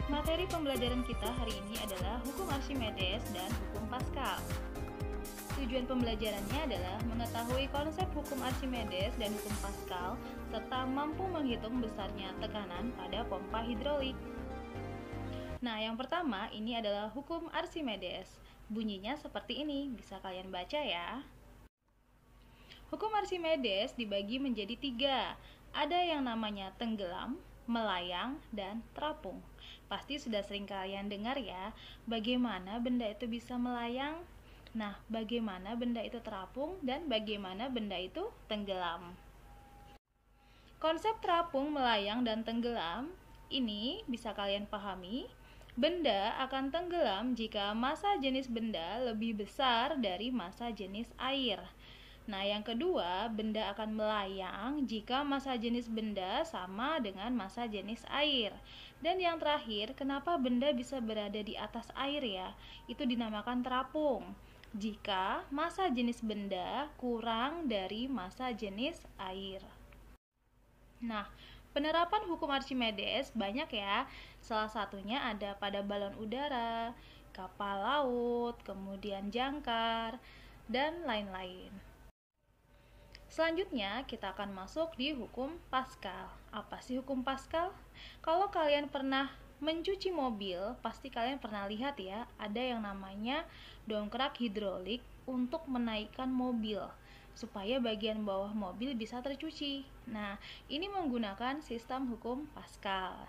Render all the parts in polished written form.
Materi pembelajaran kita hari ini adalah hukum Archimedes dan hukum Pascal. Tujuan pembelajarannya adalah mengetahui konsep hukum Archimedes dan hukum Pascal serta mampu menghitung besarnya tekanan pada pompa hidrolik. Nah, yang pertama ini adalah hukum Archimedes. Bunyinya seperti ini, bisa kalian baca ya. Hukum Archimedes dibagi menjadi 3. Ada yang namanya tenggelam, melayang, dan terapung. Pasti sudah sering kalian dengar ya, bagaimana benda itu bisa melayang. Nah, bagaimana benda itu terapung dan bagaimana benda itu tenggelam. Konsep terapung, melayang, dan tenggelam ini bisa kalian pahami. Benda akan tenggelam jika massa jenis benda lebih besar dari massa jenis air. Nah, yang kedua, benda akan melayang jika massa jenis benda sama dengan massa jenis air. Dan yang terakhir, kenapa benda bisa berada di atas air ya? Itu dinamakan terapung. Jika massa jenis benda kurang dari massa jenis air. Nah, penerapan hukum Archimedes banyak ya. Salah satunya ada pada balon udara, kapal laut, kemudian jangkar, dan lain-lain. Selanjutnya kita akan masuk di hukum Pascal. Apa sih hukum Pascal? Kalau kalian pernah mencuci mobil, pasti kalian pernah lihat ya, ada yang namanya dongkrak hidrolik untuk menaikkan mobil supaya bagian bawah mobil bisa tercuci. Nah, ini menggunakan sistem hukum Pascal.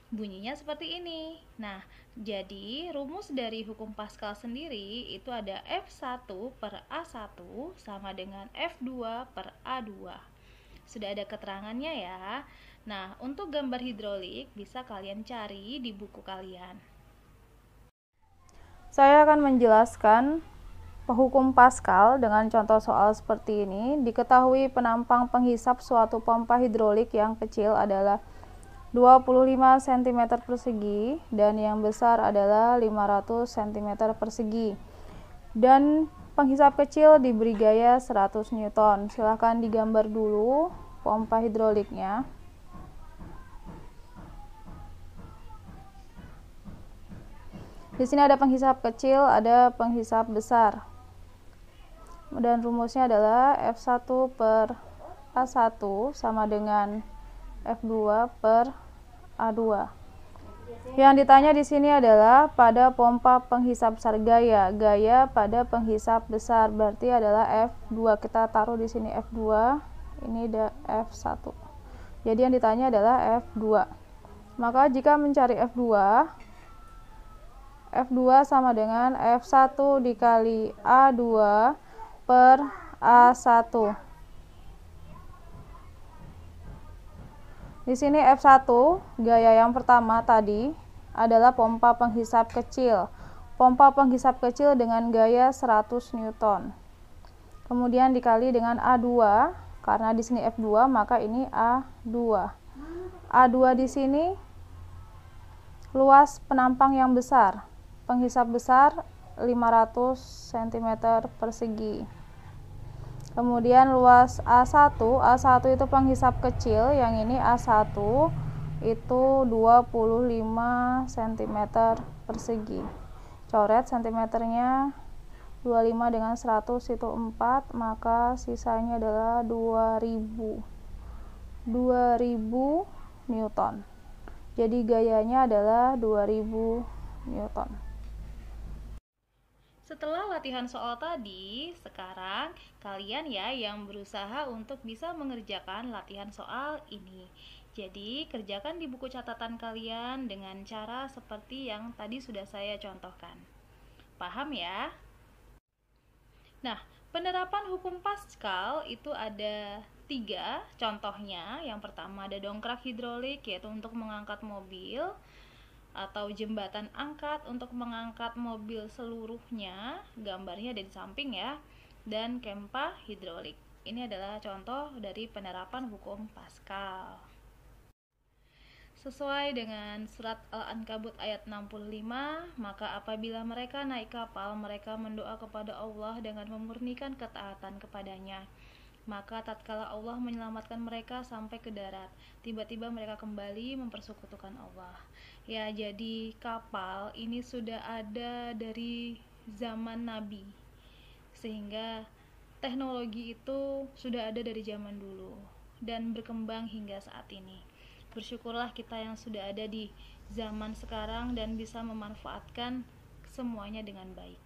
Bunyinya seperti ini. Nah, jadi rumus dari hukum Pascal sendiri itu ada F1 per A1 sama dengan F2 per A2. Sudah ada keterangannya ya. Nah, untuk gambar hidrolik bisa kalian cari di buku kalian. Saya akan menjelaskan hukum Pascal dengan contoh soal seperti ini. Diketahui penampang penghisap suatu pompa hidrolik yang kecil adalah 25 cm persegi dan yang besar adalah 500 cm persegi. Dan penghisap kecil diberi gaya 100 Newton. Silahkan digambar dulu pompa hidroliknya. Di sini ada penghisap kecil, ada penghisap besar. Dan rumusnya adalah F1 per A1 sama dengan F2 per A2. Yang ditanya di sini adalah pada pompa penghisap besar gaya pada penghisap besar, berarti adalah F2. Kita taruh di sini F2, ini ada F1. Jadi yang ditanya adalah F2. Maka jika mencari F2 sama dengan F1 dikali A2 per A1. Di sini F1, gaya yang pertama tadi adalah pompa penghisap kecil. Pompa penghisap kecil dengan gaya 100 Newton. Kemudian dikali dengan A2, karena di sini F2, maka ini A2. A2 di sini luas penampang yang besar. Penghisap besar 500 cm persegi. Kemudian luas A1 itu penghisap kecil, yang ini A1 itu 25 cm persegi. Coret cm-nya 25 dengan 100 itu 4, maka sisanya adalah 2000 Newton. Jadi gayanya adalah 2000 Newton. Setelah latihan soal tadi, sekarang kalian ya yang berusaha untuk bisa mengerjakan latihan soal ini. Jadi, kerjakan di buku catatan kalian dengan cara seperti yang tadi sudah saya contohkan. Paham ya? Nah, penerapan hukum Pascal itu ada 3 contohnya. Yang pertama ada dongkrak hidrolik, yaitu untuk mengangkat mobil, atau jembatan angkat untuk mengangkat mobil seluruhnya, gambarnya ada di samping ya, dan kempa hidrolik. Ini adalah contoh dari penerapan hukum Pascal. Sesuai dengan surat Al-Ankabut ayat 65, maka apabila mereka naik kapal, mereka mendoa kepada Allah dengan memurnikan ketaatan kepadanya. Maka tatkala Allah menyelamatkan mereka sampai ke darat, tiba-tiba mereka kembali mempersekutukan Allah. Ya, jadi kapal ini sudah ada dari zaman Nabi, sehingga teknologi itu sudah ada dari zaman dulu dan berkembang hingga saat ini. Bersyukurlah kita yang sudah ada di zaman sekarang dan bisa memanfaatkan semuanya dengan baik.